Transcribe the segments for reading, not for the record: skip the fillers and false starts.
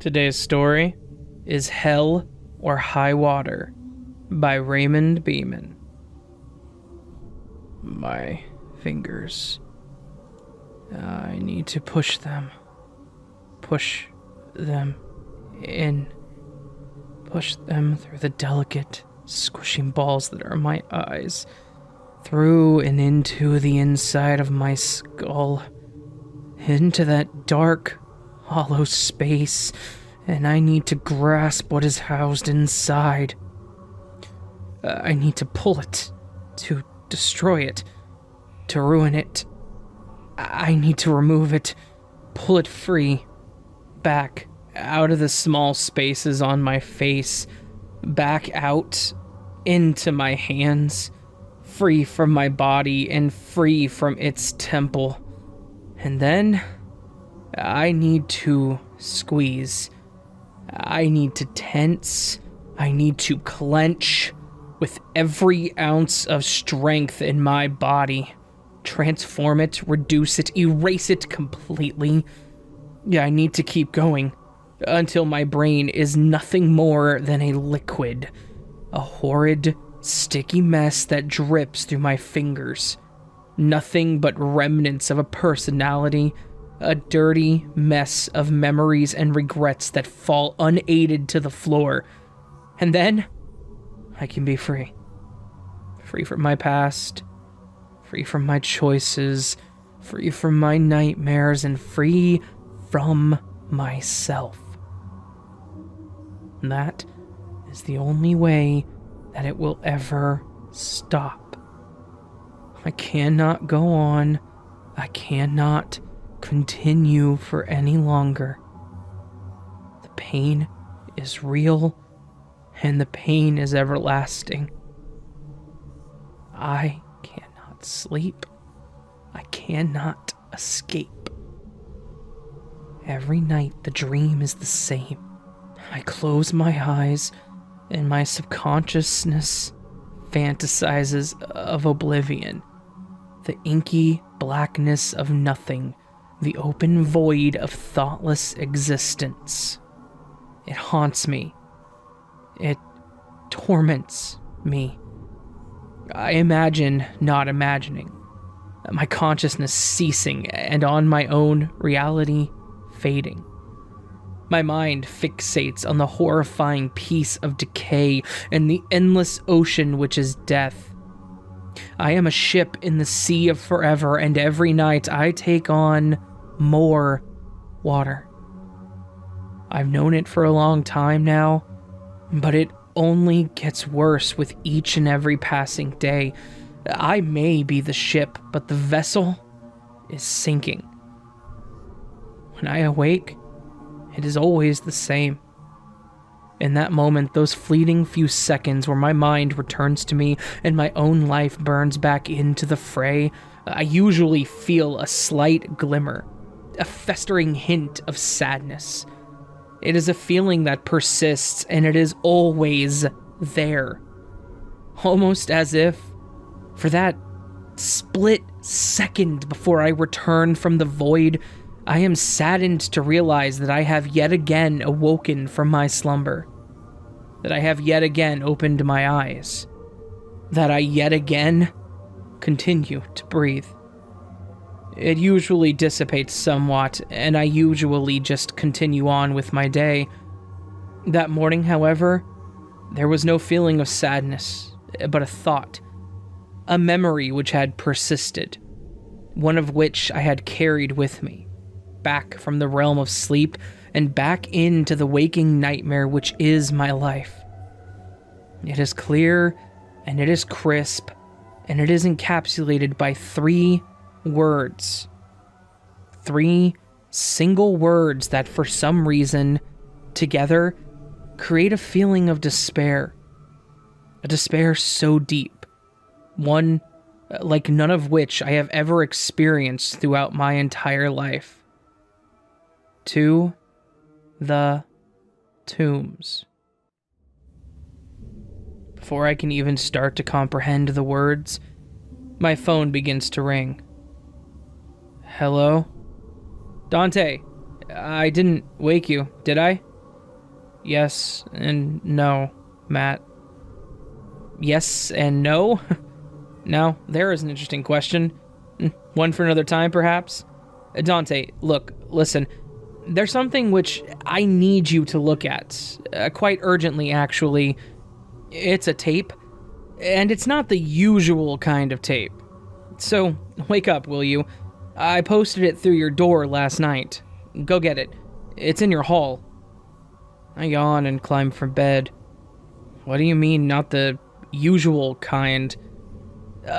Today's story is Hell or High Water by Raymond Beaman. My fingers. I need to push them. Push them in. Push them through the delicate, squishing balls that are my eyes. Through and into the inside of my skull. Into that dark, hollow space, and I need to grasp what is housed inside. I need to pull it, to destroy it, to ruin it. I need to remove it, pull it free, back out of the small spaces on my face, back out into my hands, free from my body and free from its temple. And then I need to squeeze. I need to tense. I need to clench with every ounce of strength in my body. Transform it, reduce it, erase it completely. Yeah, I need to keep going until my brain is nothing more than a liquid. A horrid, sticky mess that drips through my fingers. Nothing but remnants of a personality. A dirty mess of memories and regrets that fall unaided to the floor. And then, I can be free. Free from my past. Free from my choices. Free from my nightmares. And free from myself. And that is the only way that it will ever stop. I cannot go on. I cannot continue for any longer. The pain is real, and the pain is everlasting. I cannot sleep. I cannot escape. Every night the dream is the same. I close my eyes, and my subconsciousness fantasizes of oblivion. The inky blackness of nothing. The open void of thoughtless existence. It haunts me. It torments me. I imagine not imagining. My consciousness ceasing and on my own reality fading. My mind fixates on the horrifying peace of decay and the endless ocean which is death. I am a ship in the sea of forever, and every night I take on more water. I've known it for a long time now, but it only gets worse with each and every passing day. I may be the ship, but the vessel is sinking. When I awake, it is always the same. In that moment, those fleeting few seconds where my mind returns to me and my own life burns back into the fray, I usually feel a slight glimmer, a festering hint of sadness. It is a feeling that persists, and it is always there. Almost as if, for that split second before I return from the void, I am saddened to realize that I have yet again awoken from my slumber. That I have yet again opened my eyes. That I yet again continue to breathe. It usually dissipates somewhat, and I usually just continue on with my day. That morning, however, there was no feeling of sadness, but a thought. A memory which had persisted. One of which I had carried with me. Back from the realm of sleep and back into the waking nightmare which is my life. It is clear, and it is crisp, and it is encapsulated by 3 words. 3 single words that for some reason, together, create a feeling of despair. A despair so deep. One like none of which I have ever experienced throughout my entire life. To the tombs. Before I can even start to comprehend the words, my phone begins to ring. Hello? Dante, I didn't wake you, did I? Yes and no, Matt. Yes and no? Now, there is an interesting question. One for another time, perhaps? Dante, look, listen. There's something which I need you to look at. Quite urgently, actually. It's a tape. And it's not the usual kind of tape. So, wake up, will you? I posted it through your door last night. Go get it. It's in your hall. I yawn and climb from bed. What do you mean, not the usual kind?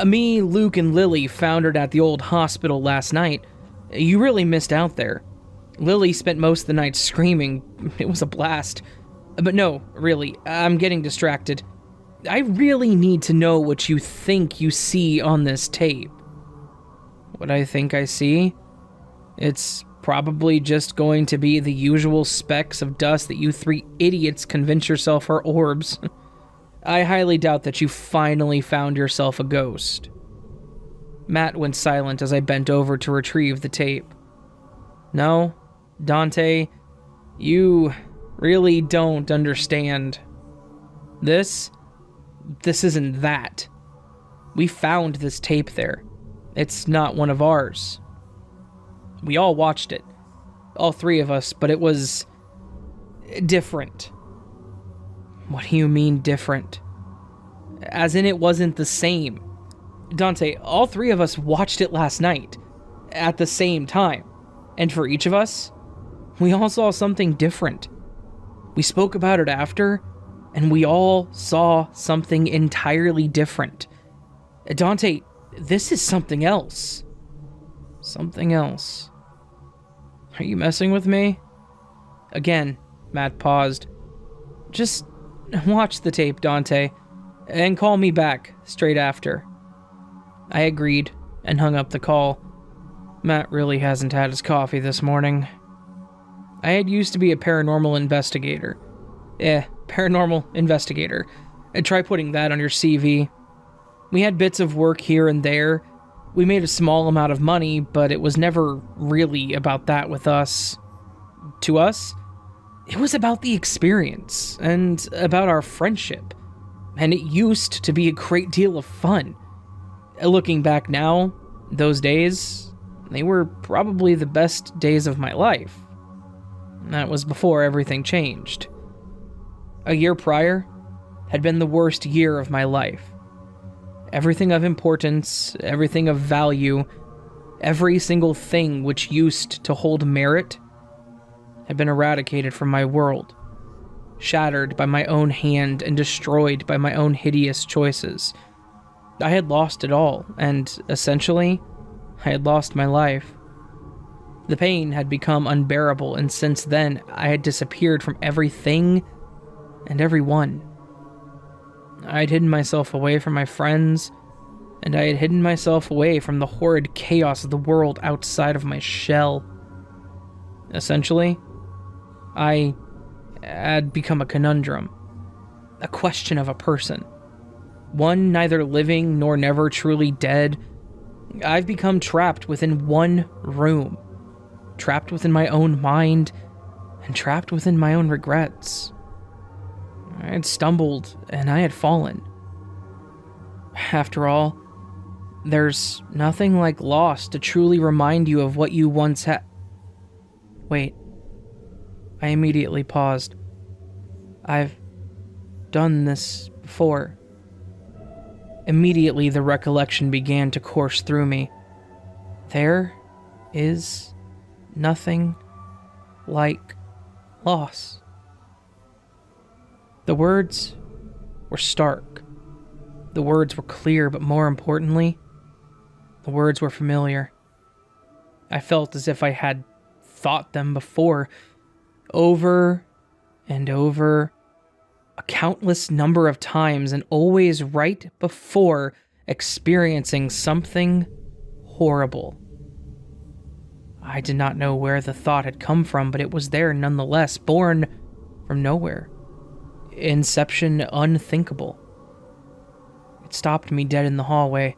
Me, Luke, and Lily found her at the old hospital last night. You really missed out there. Lily spent most of the night screaming. It was a blast. But no, really, I'm getting distracted. I really need to know what you think you see on this tape. What I think I see? It's probably just going to be the usual specks of dust that you three idiots convince yourself are orbs. I highly doubt that you finally found yourself a ghost. Matt went silent as I bent over to retrieve the tape. No, Dante, you really don't understand. This isn't that. We found this tape there. It's not one of ours. We all watched it. All three of us, but it was different. What do you mean different? As in it wasn't the same. Dante, all three of us watched it last night, at the same time. And for each of us, we all saw something different. We spoke about it after, and we all saw something entirely different. Dante, this is something else. Something else. Are you messing with me? Again, Matt paused. Just watch the tape, Dante, and call me back straight after. I agreed and hung up the call. Matt really hasn't had his coffee this morning. I had used to be a paranormal investigator. Paranormal investigator. Try putting that on your CV. We had bits of work here and there. We made a small amount of money, but it was never really about that with us. To us, it was about the experience and about our friendship. And it used to be a great deal of fun. Looking back now, those days, they were probably the best days of my life. That was before everything changed. A year prior had been the worst year of my life. Everything of importance, everything of value, every single thing which used to hold merit had been eradicated from my world, shattered by my own hand and destroyed by my own hideous choices. I had lost it all, and essentially, I had lost my life. The pain had become unbearable, and since then, I had disappeared from everything and everyone. I had hidden myself away from my friends, and I had hidden myself away from the horrid chaos of the world outside of my shell. Essentially, I had become a conundrum, a question of a person. One neither living nor never truly dead. I've become trapped within one room, trapped within my own mind, and trapped within my own regrets. I had stumbled, and I had fallen. After all, there's nothing like loss to truly remind you of what you once had. Wait. I immediately paused. I've done this before. Immediately, the recollection began to course through me. There is nothing like loss. The words were stark. The words were clear, but more importantly, the words were familiar. I felt as if I had thought them before, over and over, a countless number of times, and always right before experiencing something horrible. I did not know where the thought had come from, but it was there nonetheless, born from nowhere. Inception unthinkable. It stopped me dead in the hallway,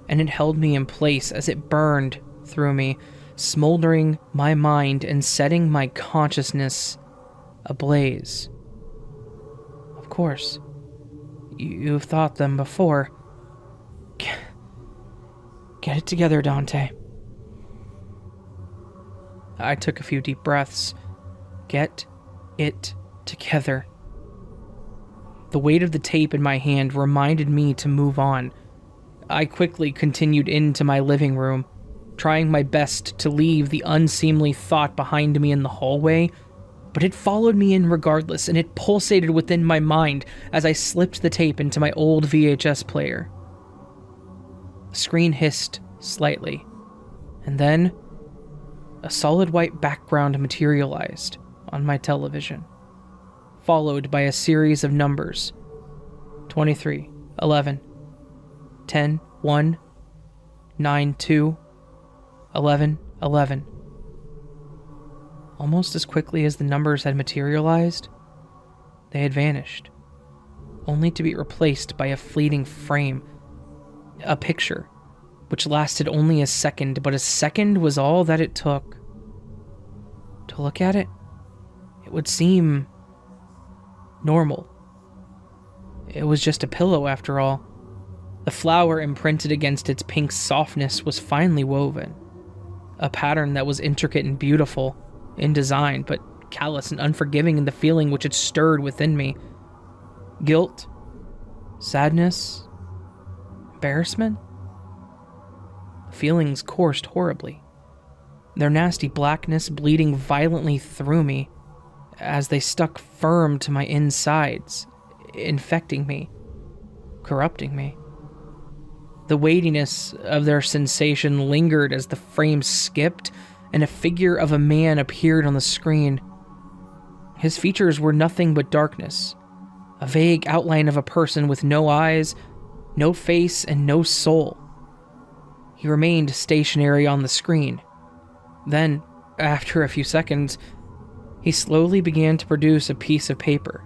and it held me in place as it burned through me, smoldering my mind and setting my consciousness ablaze. Of course. You've thought them before. Get it together, Dante. I took a few deep breaths. Get it together. The weight of the tape in my hand reminded me to move on. I quickly continued into my living room, trying my best to leave the unseemly thought behind me in the hallway, but it followed me in regardless, and it pulsated within my mind as I slipped the tape into my old VHS player. The screen hissed slightly, and then a solid white background materialized on my television, followed by a series of numbers: 23, 11, 10, 1, 9, 2, 11, 11. Almost as quickly as the numbers had materialized, they had vanished, only to be replaced by a fleeting frame, a picture, which lasted only a second, but a second was all that it took. To look at it, it would seem normal. It was just a pillow after all. The flower imprinted against its pink softness was finely woven, a pattern that was intricate and beautiful in design, but callous and unforgiving in the feeling which it stirred within me. Guilt, sadness, embarrassment. The feelings coursed horribly, their nasty blackness bleeding violently through me as they stuck firm to my insides, infecting me, corrupting me. The weightiness of their sensation lingered as the frame skipped and a figure of a man appeared on the screen. His features were nothing but darkness, a vague outline of a person with no eyes, no face, and no soul. He remained stationary on the screen. Then, after a few seconds, he slowly began to produce a piece of paper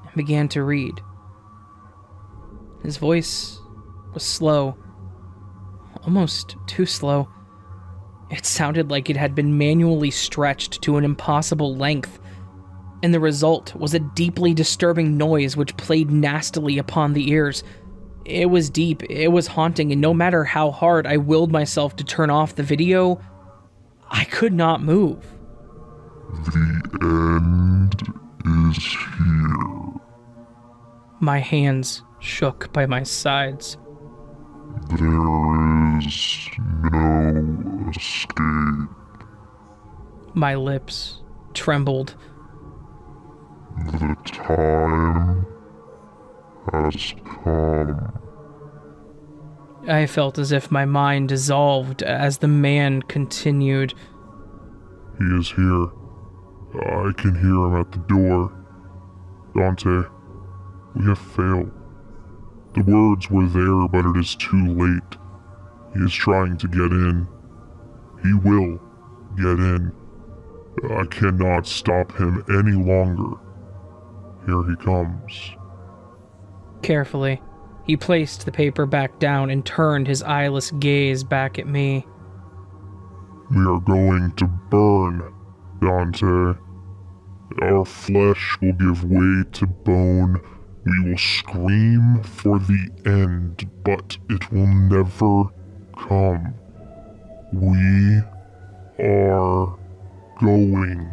and began to read. His voice was slow, almost too slow. It sounded like it had been manually stretched to an impossible length, and the result was a deeply disturbing noise which played nastily upon the ears. It was deep, it was haunting, and no matter how hard I willed myself to turn off the video, I could not move. The end is here. My hands shook by my sides. There is no escape. My lips trembled. The time has come. I felt as if my mind dissolved as the man continued. He is here. I can hear him at the door. Dante, we have failed. The words were there, but it is too late. He is trying to get in. He will get in. I cannot stop him any longer. Here he comes. Carefully, he placed the paper back down and turned his eyeless gaze back at me. We are going to burn, Dante. Our flesh will give way to bone. We will scream for the end, but it will never come. We are going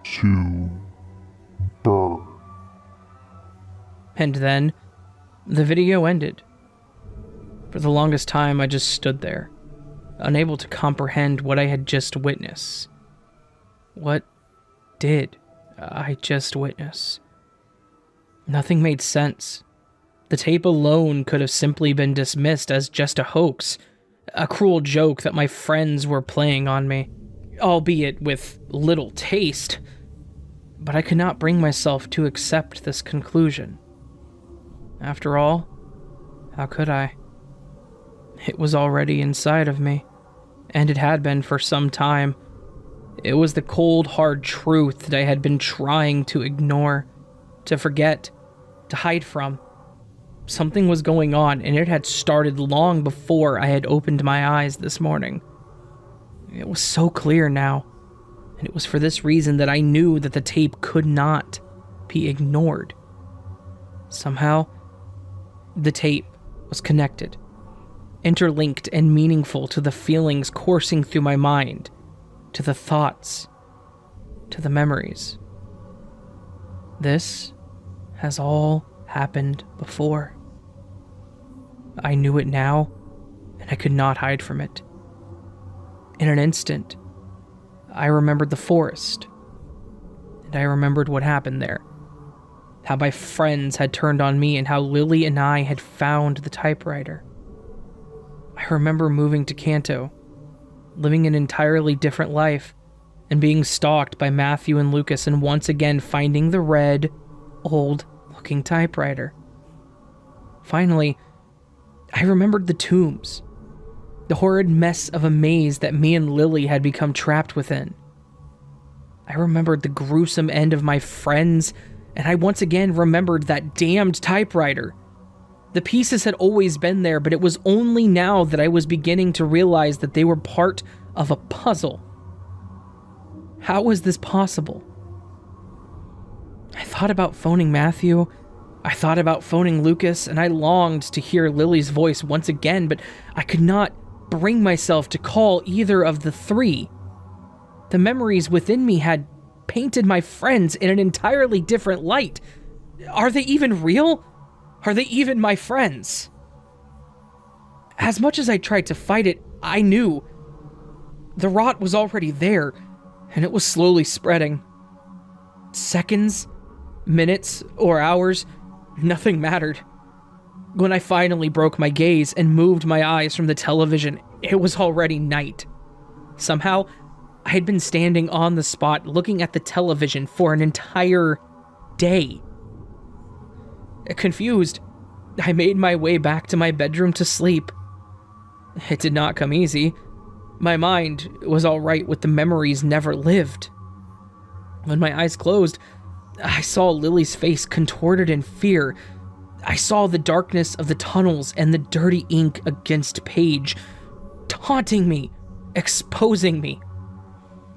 to burn. And then, the video ended. For the longest time, I just stood there, unable to comprehend what I had just witnessed. What did I just witness? Nothing made sense. The tape alone could have simply been dismissed as just a hoax, a cruel joke that my friends were playing on me, albeit with little taste. But I could not bring myself to accept this conclusion. After all, how could I? It was already inside of me, and it had been for some time. It was the cold, hard truth that I had been trying to ignore, to forget, to hide from. Something was going on, and it had started long before I had opened my eyes this morning. It was so clear now, And it was for this reason that I knew that the tape could not be ignored. Somehow, the tape was connected, interlinked and meaningful to the feelings coursing through my mind, to the thoughts, to the memories. This has all happened before. I knew it now, and I could not hide from it. In an instant, I remembered the forest, and I remembered what happened there. How my friends had turned on me and how Lily and I had found the typewriter. I remember moving to Kanto, living an entirely different life, and being stalked by Matthew and Lucas and once again finding the red, old-looking typewriter. Finally, I remembered the tombs, the horrid mess of a maze that me and Lily had become trapped within. I remembered the gruesome end of my friends, and I once again remembered that damned typewriter. The pieces had always been there, but it was only now that I was beginning to realize that they were part of a puzzle. How was this possible? I thought about phoning Matthew, I thought about phoning Lucas, and I longed to hear Lily's voice once again, but I could not bring myself to call either of the three. The memories within me had painted my friends in an entirely different light. Are they even real? Are they even my friends? As much as I tried to fight it, I knew the rot was already there, and it was slowly spreading. Seconds, minutes, or hours, nothing mattered. When I finally broke my gaze and moved my eyes from the television, it was already night. Somehow, I had been standing on the spot looking at the television for an entire day. Confused, I made my way back to my bedroom to sleep. It did not come easy. My mind was all right with the memories never lived. When my eyes closed, I saw Lily's face contorted in fear. I saw the darkness of the tunnels and the dirty ink against page, taunting me, exposing me.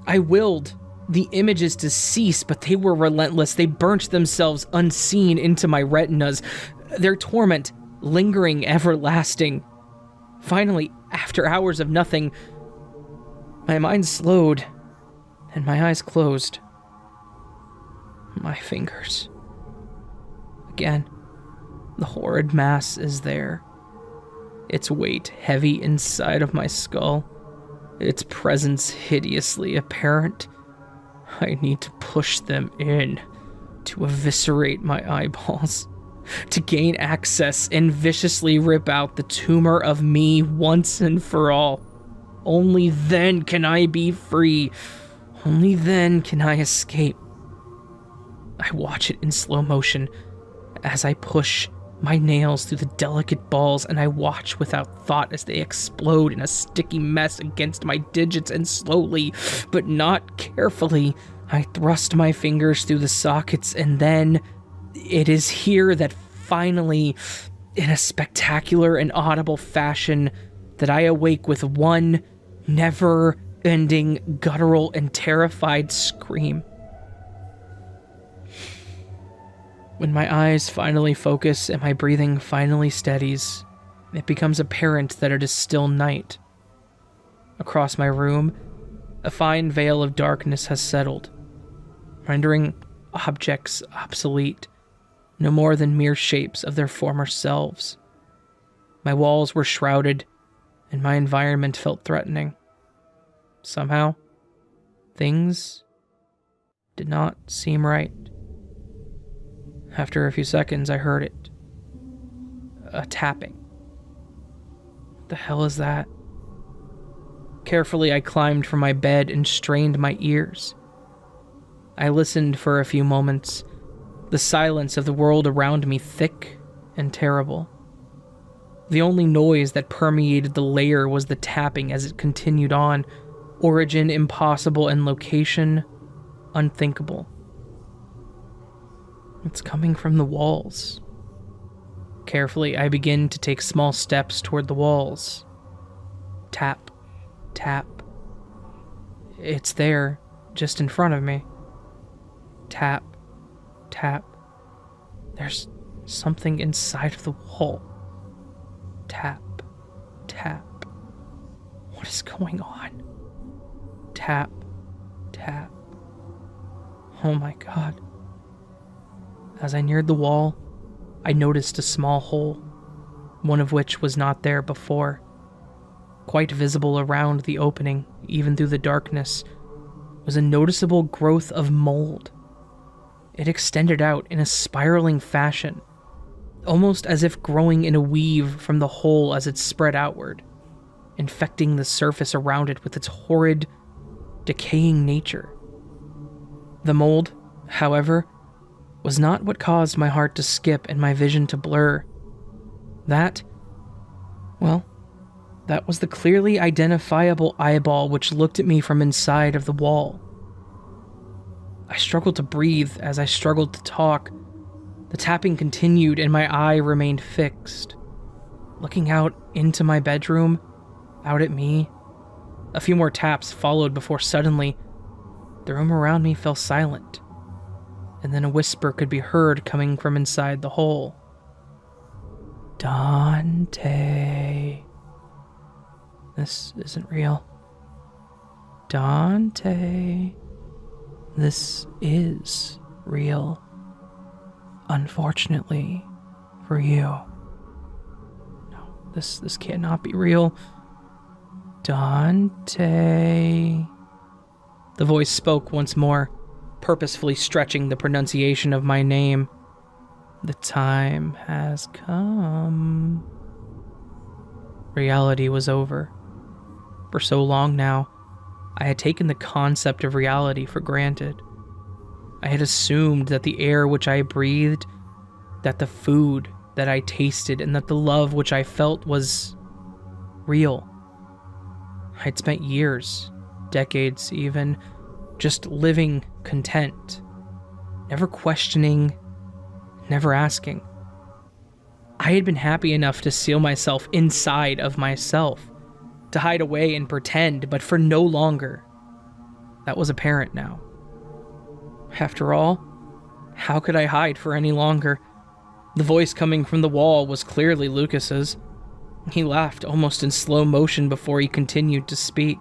I willed the images to cease, but they were relentless. They burnt themselves unseen into my retinas, their torment lingering everlasting. Finally, after hours of nothing, my mind slowed and my eyes closed. My fingers. Again, the horrid mass is there. Its weight heavy inside of my skull. Its presence hideously apparent. I need to push them in, to eviscerate my eyeballs, to gain access and viciously rip out the tumor of me once and for all. Only then can I be free. Only then can I escape. I watch it in slow motion as I push my nails through the delicate balls, and I watch without thought as they explode in a sticky mess against my digits, and slowly, but not carefully, I thrust my fingers through the sockets, and then it is here that finally, in a spectacular and audible fashion, that I awake with one never-ending, guttural, and terrified scream. When my eyes finally focus and my breathing finally steadies, it becomes apparent that it is still night. Across my room, a fine veil of darkness has settled, rendering objects obsolete, no more than mere shapes of their former selves. My walls were shrouded, and my environment felt threatening. Somehow, things did not seem right. After a few seconds, I heard it. A tapping. What the hell is that? Carefully, I climbed from my bed and strained my ears. I listened for a few moments, the silence of the world around me thick and terrible. The only noise that permeated the lair was the tapping as it continued on, origin impossible and location unthinkable. It's coming from the walls. Carefully, I begin to take small steps toward the walls. Tap, tap. It's there, just in front of me. Tap, tap. There's something inside of the wall. Tap, tap. What is going on? Tap, tap. Oh my god. As I neared the wall, I noticed a small hole, one of which was not there before. Quite visible around the opening, even through the darkness, was a noticeable growth of mold. It extended out in a spiraling fashion, almost as if growing in a weave from the hole as it spread outward, infecting the surface around it with its horrid, decaying nature. The mold, however, was not what caused my heart to skip and my vision to blur. That was the clearly identifiable eyeball which looked at me from inside of the wall. I struggled to breathe as I struggled to talk. The tapping continued and my eye remained fixed. Looking out into my bedroom, out at me, a few more taps followed before suddenly, the room around me fell silent, and then a whisper could be heard coming from inside the hole. Dante. This isn't real. Dante. This is real. Unfortunately for you. No, this cannot be real. Dante. The voice spoke once more, purposefully stretching the pronunciation of my name. The time has come. Reality was over. For so long now, I had taken the concept of reality for granted. I had assumed that the air which I breathed, that the food that I tasted, and that the love which I felt was real. I'd spent years, decades even, just living content, never questioning, never asking. I had been happy enough to seal myself inside of myself, to hide away and pretend, but for no longer. That was apparent now. After all, how could I hide for any longer? The voice coming from the wall was clearly Lucas's. He laughed almost in slow motion before he continued to speak.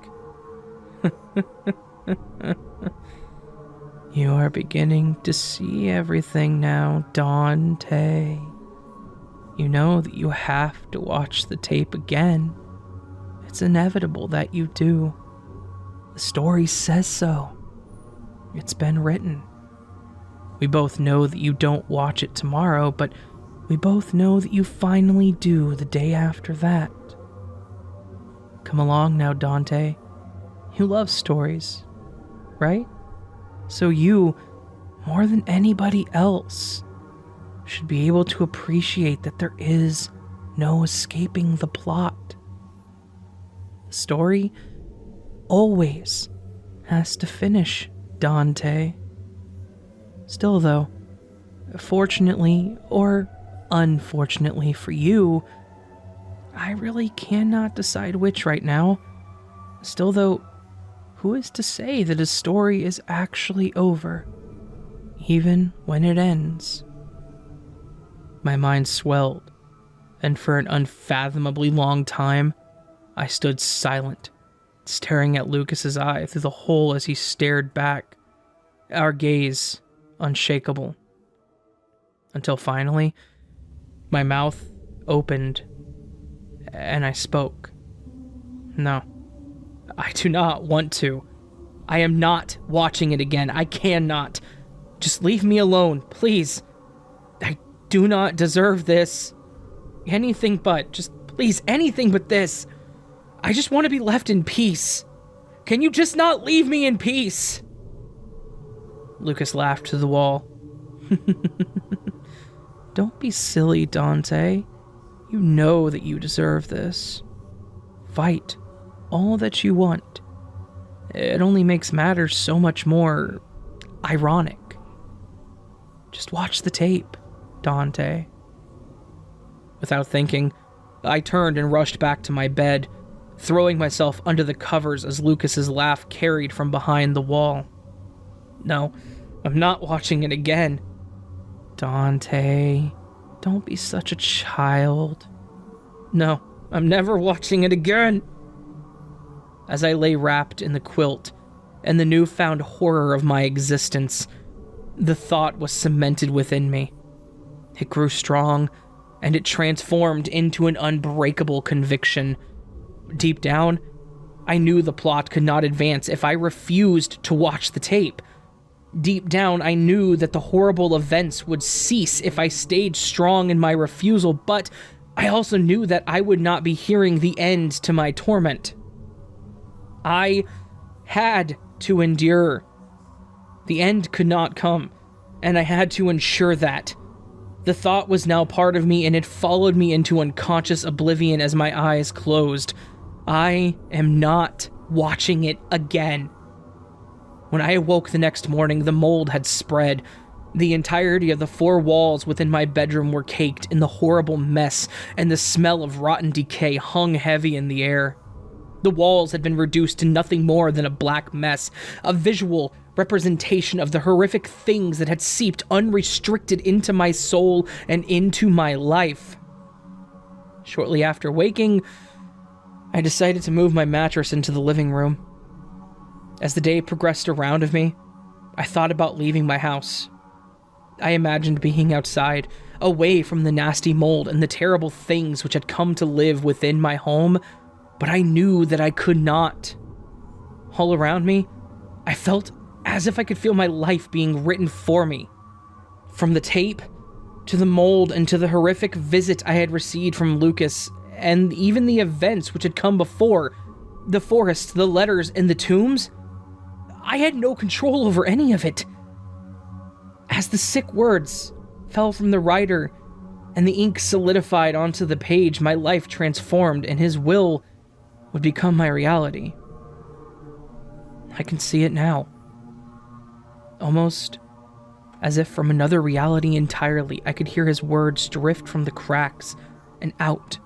You are beginning to see everything now, Dante. You know that you have to watch the tape again. It's inevitable that you do. The story says so. It's been written. We both know that you don't watch it tomorrow, but we both know that you finally do the day after that. Come along now, Dante. You love stories, right? So you, more than anybody else, should be able to appreciate that there is no escaping the plot. The story always has to finish, Dante. Still though, fortunately or unfortunately for you, I really cannot decide which right now. Still though, who is to say that a story is actually over, even when it ends? My mind swelled, and for an unfathomably long time, I stood silent, staring at Lucas's eye through the hole as he stared back, our gaze unshakable. Until finally, my mouth opened, and I spoke. No, I do not want to. I am not watching it again. I cannot. Just leave me alone, please. I do not deserve this. Anything but, just please, anything but this. I just want to be left in peace. Can you just not leave me in peace? Lucas laughed to the wall. Don't be silly, Dante. You know that you deserve this. Fight all that you want. It only makes matters so much more ironic. Just watch the tape, Dante. Without thinking, I turned and rushed back to my bed, throwing myself under the covers as Lucas's laugh carried from behind the wall. No, I'm not watching it again. Dante, don't be such a child. No, I'm never watching it again. As I lay wrapped in the quilt and the newfound horror of my existence, the thought was cemented within me. It grew strong, and it transformed into an unbreakable conviction. Deep down, I knew the plot could not advance if I refused to watch the tape. Deep down, I knew that the horrible events would cease if I stayed strong in my refusal, but I also knew that I would not be hearing the end to my torment. I had to endure. The end could not come, and I had to ensure that. The thought was now part of me, and it followed me into unconscious oblivion as my eyes closed. I am not watching it again. When I awoke the next morning, the mold had spread. The entirety of the 4 walls within my bedroom were caked in the horrible mess, and the smell of rotten decay hung heavy in the air. The walls had been reduced to nothing more than a black mess, a visual representation of the horrific things that had seeped unrestricted into my soul and into my life. Shortly after waking, I decided to move my mattress into the living room. As the day progressed around of me, I thought about leaving my house. I imagined being outside, away from the nasty mold and the terrible things which had come to live within my home, but I knew that I could not. All around me, I felt as if I could feel my life being written for me. From the tape, to the mold, and to the horrific visit I had received from Lucas, and even the events which had come before, the forest, the letters, and the tombs, I had no control over any of it. As the sick words fell from the writer and the ink solidified onto the page, my life transformed, and his will would become my reality. I can see it now. Almost as if from another reality entirely, I could hear his words drift from the cracks and out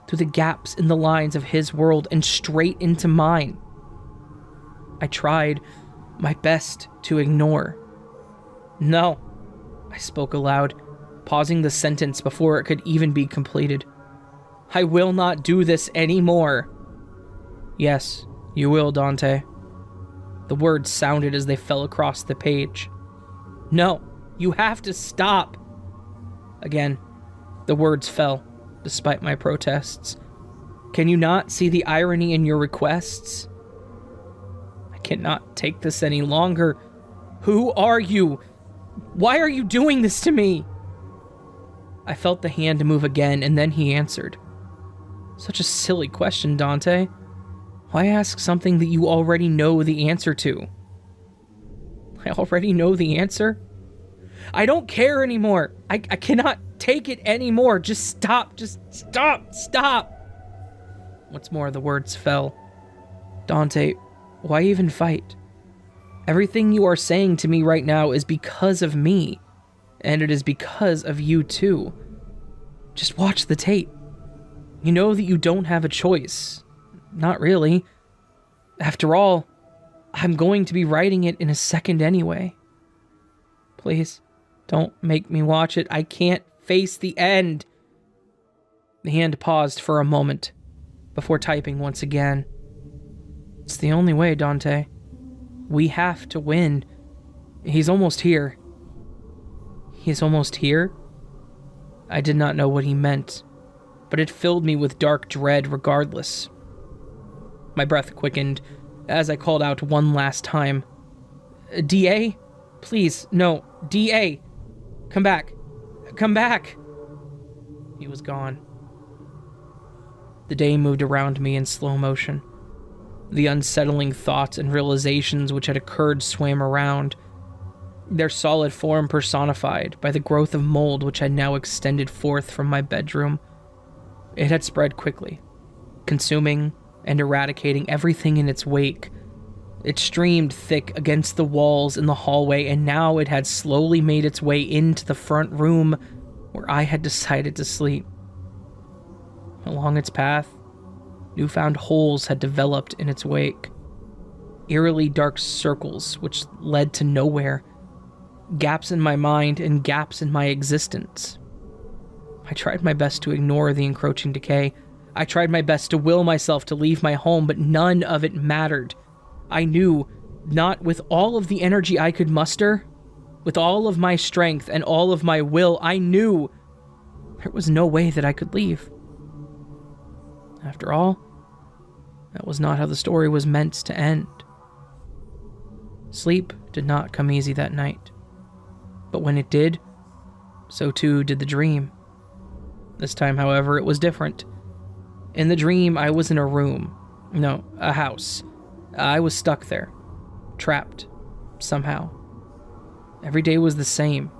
through the gaps in the lines of his world and straight into mine. I tried my best to ignore. No, I spoke aloud, pausing the sentence before it could even be completed. I will not do this anymore. Yes, you will, Dante. The words sounded as they fell across the page. No, you have to stop. Again, the words fell, despite my protests. Can you not see the irony in your requests? I cannot take this any longer. Who are you? Why are you doing this to me? I felt the hand move again, and then he answered. Such a silly question, Dante. Why ask something that you already know the answer to? I already know the answer? I don't care anymore. I cannot take it anymore. Just stop. Just stop. Once more, the words fell. Dante, why even fight? Everything you are saying to me right now is because of me, and it is because of you too. Just watch the tape. You know that you don't have a choice. Not really. After all, I'm going to be writing it in a second anyway. Please, don't make me watch it. I can't face the end. The hand paused for a moment before typing once again. It's the only way, Dante. We have to win. He's almost here. He's almost here? I did not know what he meant, but it filled me with dark dread regardless. My breath quickened as I called out one last time. D.A.? Please, no. D.A. Come back. Come back. He was gone. The day moved around me in slow motion. The unsettling thoughts and realizations which had occurred swam around, their solid form personified by the growth of mold which had now extended forth from my bedroom. It had spread quickly, consuming and eradicating everything in its wake. It streamed thick against the walls in the hallway, and now it had slowly made its way into the front room where I had decided to sleep. Along its path, newfound holes had developed in its wake. eerily dark circles which led to nowhere, gaps in my mind and gaps in my existence. I tried my best to ignore the encroaching decay. I tried my best to will myself to leave my home, but none of it mattered. I knew, not with all of the energy I could muster, with all of my strength and all of my will, I knew there was no way that I could leave. After all, that was not how the story was meant to end. Sleep did not come easy that night, but when it did, so too did the dream. This time, however, it was different. In the dream, I was in a house. I was stuck there, trapped, somehow. Every day was the same.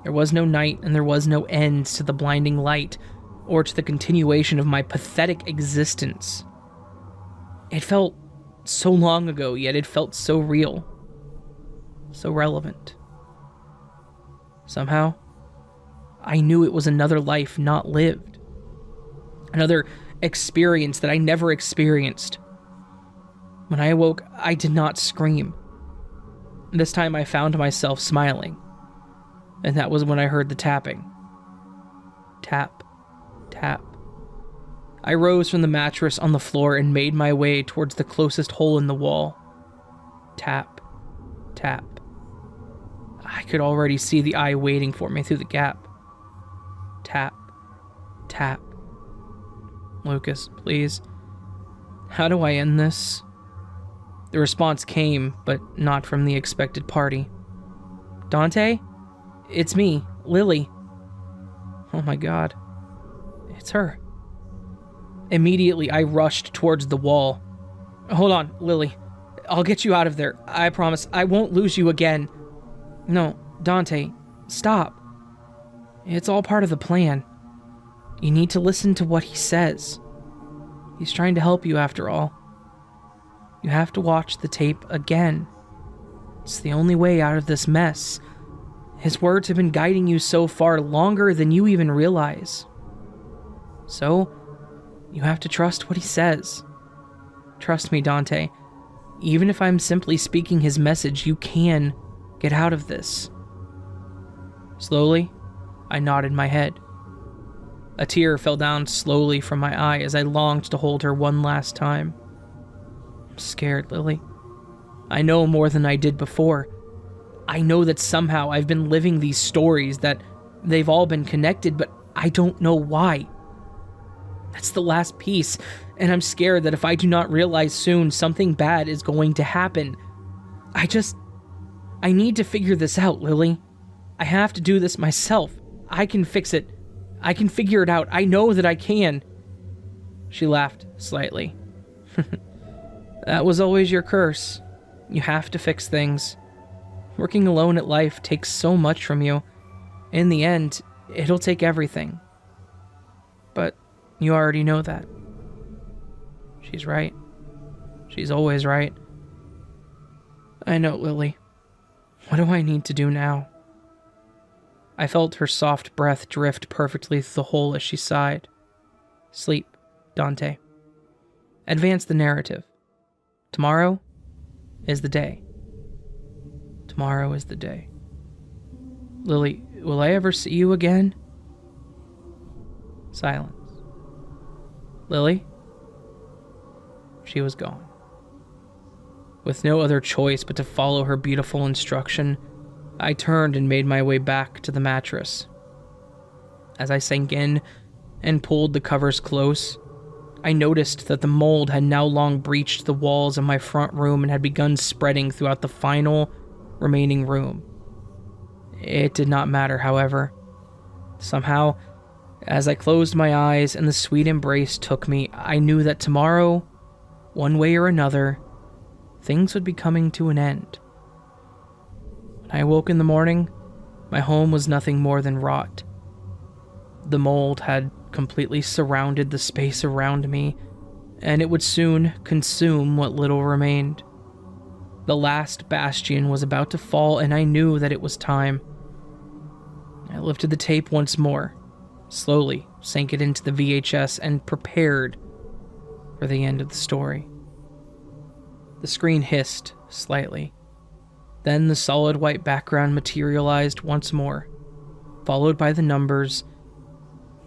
There was no night, and there was no end to the blinding light, or to the continuation of my pathetic existence. It felt so long ago, yet it felt so real, so relevant. Somehow, I knew it was another life not lived, another experience that I never experienced. When I awoke, I did not scream. This time I found myself smiling, and that was when I heard the tapping. Tap, tap. I rose from the mattress on the floor and made my way towards the closest hole in the wall. Tap, tap. I could already see the eye waiting for me through the gap. Tap, tap. Lucas, please. How do I end this? The response came, but not from the expected party. Dante? It's me, Lily. Oh my god. It's her. Immediately, I rushed towards the wall. Hold on, Lily. I'll get you out of there. I promise. I won't lose you again. No, Dante, stop. It's all part of the plan. You need to listen to what he says. He's trying to help you after all. You have to watch the tape again. It's the only way out of this mess. His words have been guiding you so far longer than you even realize. So, you have to trust what he says. Trust me, Dante. Even if I'm simply speaking his message, you can get out of this. Slowly, I nodded my head. A tear fell down slowly from my eye as I longed to hold her one last time. I'm scared, Lily. I know more than I did before. I know that somehow I've been living these stories, that they've all been connected, but I don't know why. That's the last piece, and I'm scared that if I do not realize soon, something bad is going to happen. I need to figure this out, Lily. I have to do this myself. I can fix it. I can figure it out. I know that I can. She laughed slightly. That was always your curse. You have to fix things. Working alone at life takes so much from you. In the end, it'll take everything. But you already know that. She's right. She's always right. I know, Lily. What do I need to do now? I felt her soft breath drift perfectly through the hole as she sighed. Sleep, Dante. Advance the narrative. Tomorrow is the day. Tomorrow is the day. Lily, will I ever see you again? Silence. Lily? She was gone. With no other choice but to follow her beautiful instruction, I turned and made my way back to the mattress. As I sank in and pulled the covers close, I noticed that the mold had now long breached the walls of my front room and had begun spreading throughout the final remaining room. It did not matter, however. Somehow, as I closed my eyes and the sweet embrace took me, I knew that tomorrow, one way or another, things would be coming to an end. When I awoke in the morning, my home was nothing more than rot. The mold had completely surrounded the space around me, and it would soon consume what little remained. The last bastion was about to fall, and I knew that it was time. I lifted the tape once more, slowly sank it into the VHS, and prepared for the end of the story. The screen hissed slightly. Then the solid white background materialized once more, followed by the numbers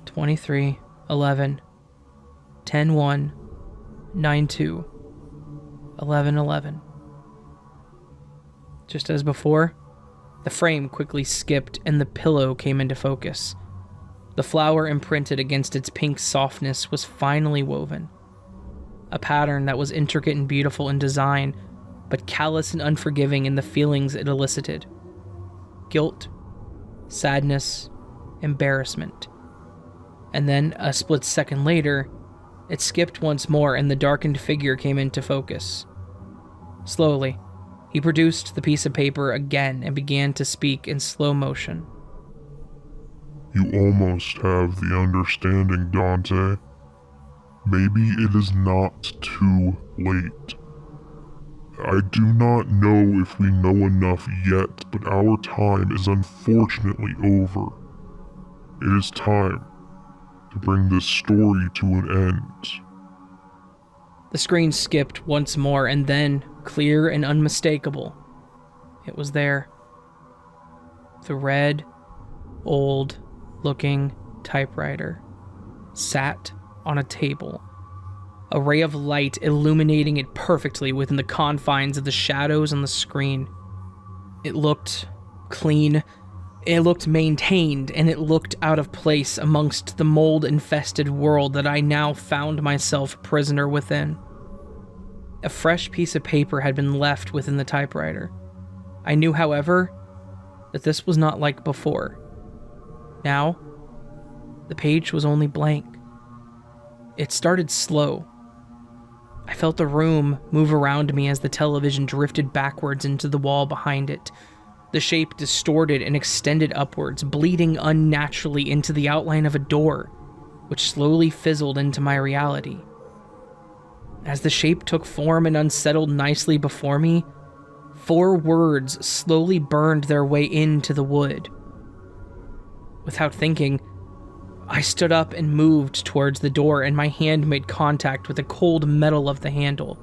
23, 11, 10, 1, 9, 2, 11, 11. Just as before, the frame quickly skipped and the pillow came into focus. The flower imprinted against its pink softness was finally woven. A pattern that was intricate and beautiful in design, but callous and unforgiving in the feelings it elicited. Guilt, sadness, embarrassment. And then, a split second later, it skipped once more and the darkened figure came into focus. Slowly, he produced the piece of paper again and began to speak in slow motion. You almost have the understanding, Dante. Maybe it is not too late. I do not know if we know enough yet, but our time is unfortunately over. It is time to bring this story to an end. The screen skipped once more and then, clear and unmistakable, it was there. The red, old-looking typewriter sat on a table, a ray of light illuminating it perfectly within the confines of the shadows on the screen. It looked clean, it looked maintained, and it looked out of place amongst the mold-infested world that I now found myself a prisoner within. A fresh piece of paper had been left within the typewriter. I knew, however, that this was not like before. Now, the page was only blank. It started slow. I felt the room move around me as the television drifted backwards into the wall behind it. The shape distorted and extended upwards, bleeding unnaturally into the outline of a door, which slowly fizzled into my reality. As the shape took form and unsettled nicely before me, 4 words slowly burned their way into the wood. Without thinking, I stood up and moved towards the door, and my hand made contact with the cold metal of the handle.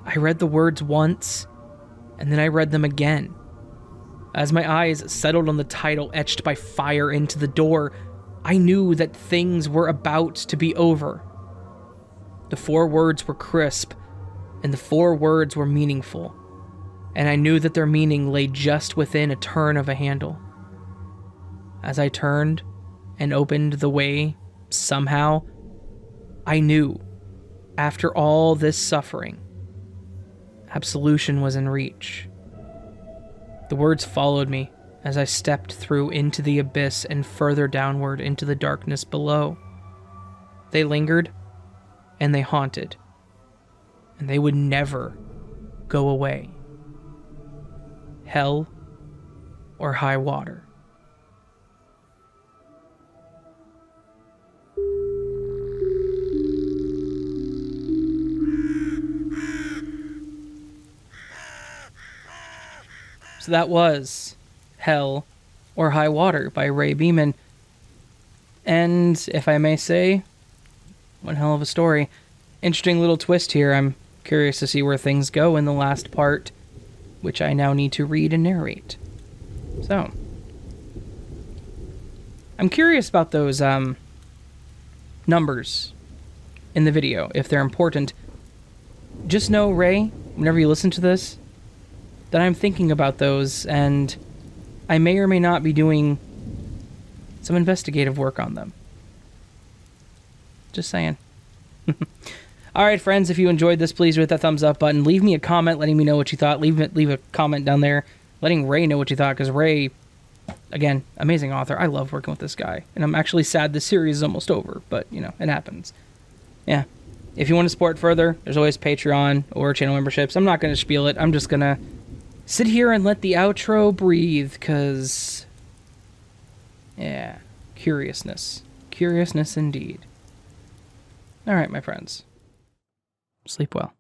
I read the words once, and then I read them again. As my eyes settled on the title etched by fire into the door, I knew that things were about to be over. The 4 words were crisp, and the 4 words were meaningful, and I knew that their meaning lay just within a turn of a handle. As I turned and opened the way, somehow, I knew, after all this suffering, absolution was in reach. The words followed me as I stepped through into the abyss and further downward into the darkness below. They lingered, and they haunted, and they would never go away. Hell or high water. So that was Hell or High Water by Ray Beaman. And, if I may say, one hell of a story. Interesting little twist here. I'm curious to see where things go in the last part, which I now need to read and narrate. So, I'm curious about those numbers in the video, if they're important. Just know, Ray, whenever you listen to this, that I'm thinking about those, and I may or may not be doing some investigative work on them. Just saying. Alright, friends, if you enjoyed this, please hit that thumbs up button. Leave me a comment letting me know what you thought. Leave a comment down there letting Ray know what you thought, because Ray, again, amazing author. I love working with this guy. And I'm actually sad this series is almost over, but, you know, it happens. Yeah. If you want to support further, there's always Patreon or channel memberships. I'm not going to spiel it. I'm just going to sit here and let the outro breathe, because, yeah, curiousness. Curiousness indeed. Alright, my friends. Sleep well.